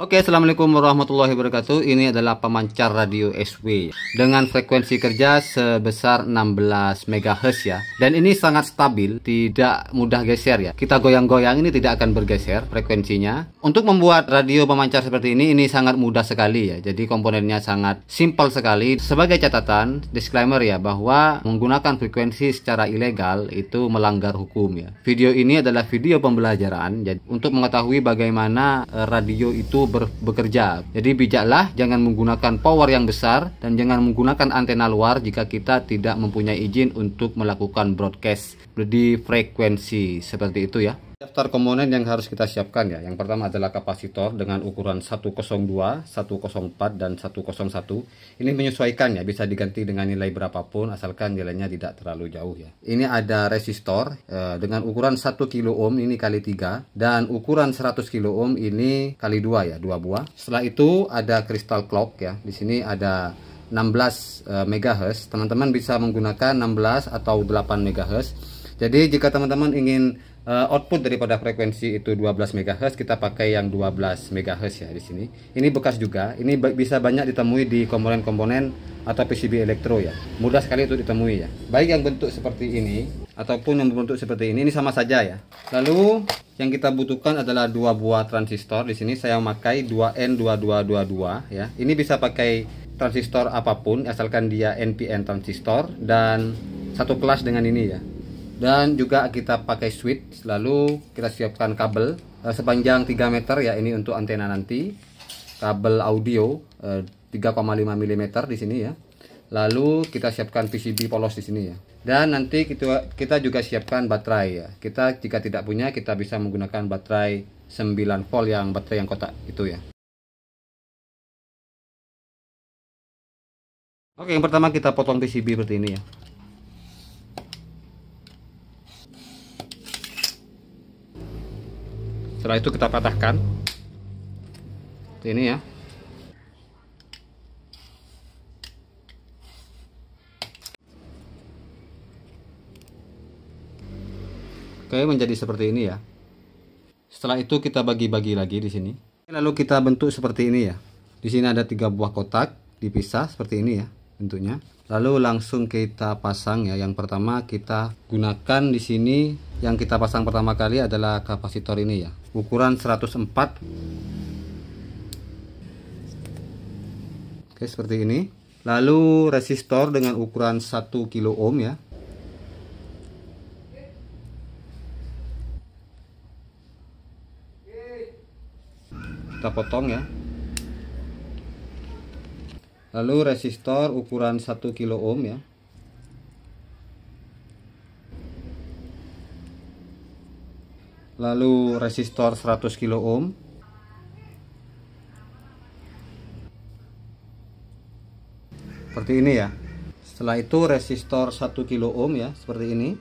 Oke, assalamualaikum warahmatullahi wabarakatuh. Ini adalah pemancar radio SW dengan frekuensi kerja sebesar 16 MHz ya. Dan ini sangat stabil, tidak mudah geser ya. Kita goyang-goyang ini tidak akan bergeser frekuensinya. Untuk membuat radio pemancar seperti ini sangat mudah sekali ya. Jadi komponennya sangat simpel sekali. Sebagai catatan, disclaimer ya, bahwa menggunakan frekuensi secara ilegal itu melanggar hukum ya. Video ini adalah video pembelajaran jadi untuk mengetahui bagaimana radio itu bekerja. Jadi bijaklah jangan menggunakan power yang besar dan jangan menggunakan antena luar jika kita tidak mempunyai izin untuk melakukan broadcast di frekuensi seperti itu ya. Daftar komponen yang harus kita siapkan ya. Yang pertama adalah kapasitor dengan ukuran 102, 104 dan 101. Ini menyesuaikan ya, bisa diganti dengan nilai berapapun asalkan nilainya tidak terlalu jauh ya. Ini ada resistor dengan ukuran 1 kilo ohm ini kali 3 dan ukuran 100 kilo ohm ini kali 2 ya, 2 buah. Setelah itu ada crystal clock ya. Di sini ada 16 MHz. Teman-teman bisa menggunakan 16 atau 8 MHz. Jadi jika teman-teman ingin output daripada frekuensi itu 12 MHz, kita pakai yang 12 MHz ya di sini. Ini bekas juga. Ini bisa banyak ditemui di komponen-komponen atau PCB elektro ya. Mudah sekali untuk ditemui ya. Baik yang bentuk seperti ini ataupun yang bentuk seperti ini sama saja ya. Lalu yang kita butuhkan adalah 2 buah transistor. Di sini saya memakai 2N2222 ya. Ini bisa pakai transistor apapun asalkan dia NPN transistor dan satu kelas dengan ini ya. Dan juga kita pakai switch. Lalu kita siapkan kabel sepanjang 3 meter ya, ini untuk antena nanti. Kabel audio 3,5 mm di sini ya. Lalu kita siapkan PCB polos di sini ya. Dan nanti kita juga siapkan baterai ya. Kita jika tidak punya, kita bisa menggunakan baterai 9 volt yang baterai yang kotak itu ya. Oke, yang pertama kita potong PCB seperti ini ya. Setelah itu kita patahkan ini ya. Oke, menjadi seperti ini ya. Setelah itu kita bagi-bagi lagi di sini. Lalu kita bentuk seperti ini ya. Di sini ada 3 buah kotak dipisah seperti ini ya bentuknya. Lalu langsung kita pasang ya. Yang pertama kita gunakan di sini, yang kita pasang pertama kali adalah kapasitor ini ya. Ukuran 104. Oke, seperti ini. Lalu resistor dengan ukuran 1 kilo ohm ya. Kita potong ya. Lalu resistor ukuran 1 kilo ohm ya. Lalu resistor 100 kilo ohm. Seperti ini ya. Setelah itu resistor 1 kilo ohm ya, seperti ini.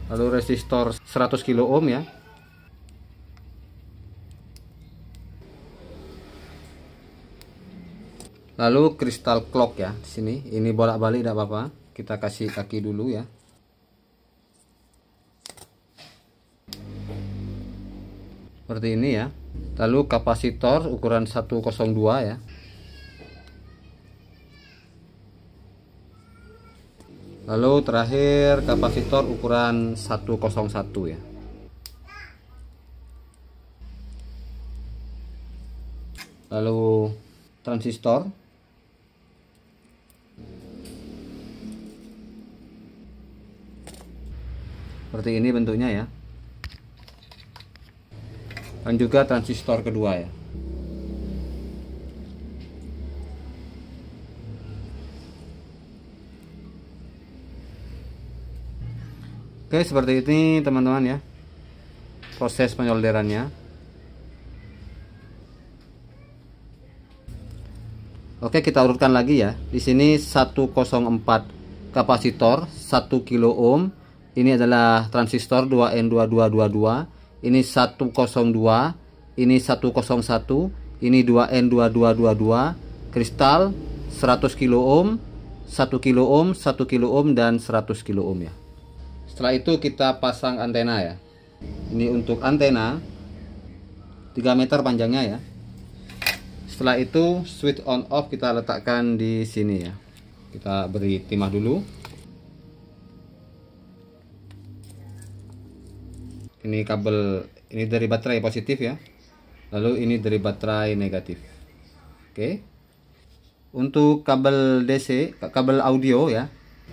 Lalu resistor 100 kilo ohm ya. Lalu crystal clock ya di sini. Ini bolak-balik tidak apa-apa. Kita kasih kaki dulu ya. Seperti ini ya. Lalu kapasitor ukuran 102 ya. Lalu terakhir kapasitor ukuran 101 ya. Lalu transistor. Seperti ini bentuknya ya. Dan juga transistor kedua ya. Oke, seperti ini teman-teman ya. Proses penyolderannya. Oke, kita urutkan lagi ya. Di sini 104 kapasitor 1 kilo ohm. Ini adalah transistor 2N2222. Ini 102, ini 101, ini 2N2222, kristal 100 kilo ohm, 1 kilo ohm, 1 kilo ohm dan 100 kilo ohm ya. Setelah itu kita pasang antena ya. Ini untuk antena 3 meter panjangnya ya. Setelah itu switch on off kita letakkan di sini ya. Kita beri timah dulu. Ini kabel, ini dari baterai positif ya. Lalu ini dari baterai negatif. Oke. Untuk kabel DC, kabel audio ya.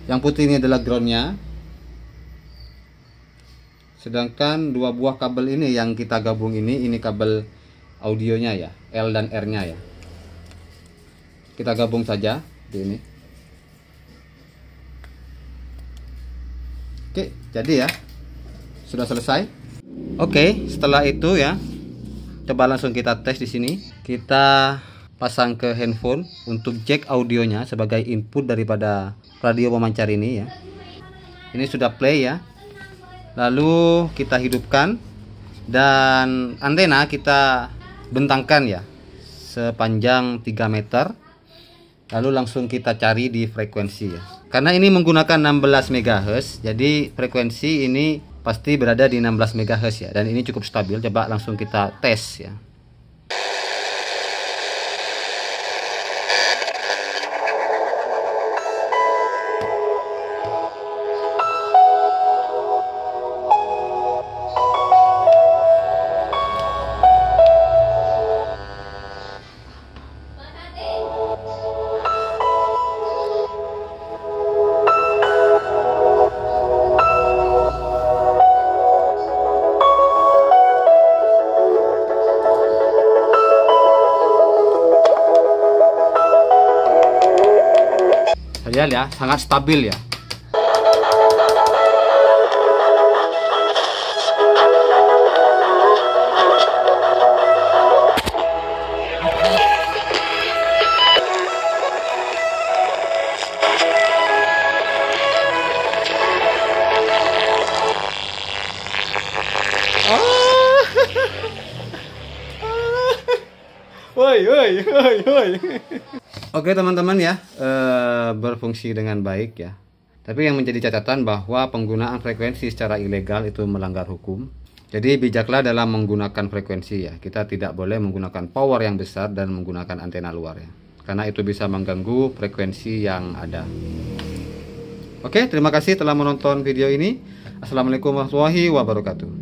Yang putih ini adalah groundnya. Sedangkan dua buah kabel ini yang kita gabung ini kabel audionya ya, L dan R nya ya. Kita gabung saja di ini. Oke, jadi ya sudah selesai. Oke, setelah itu ya, coba langsung kita tes di sini. Kita pasang ke handphone untuk jack audionya sebagai input daripada radio pemancar ini ya. Ini sudah play ya. Lalu kita hidupkan dan antena kita bentangkan ya sepanjang 3 meter. Lalu langsung kita cari di frekuensi ya. Karena ini menggunakan 16 MHz, jadi frekuensi ini pasti berada di 16 MHz ya. Dan ini cukup stabil. Coba langsung kita tes ya. Lihat ya, sangat stabil ya. Woi. Oke teman-teman ya, berfungsi dengan baik ya. Tapi yang menjadi catatan bahwa penggunaan frekuensi secara ilegal itu melanggar hukum. Jadi bijaklah dalam menggunakan frekuensi ya. Kita tidak boleh menggunakan power yang besar dan menggunakan antena luar ya. Karena itu bisa mengganggu frekuensi yang ada. Oke, terima kasih telah menonton video ini. Assalamualaikum warahmatullahi wabarakatuh.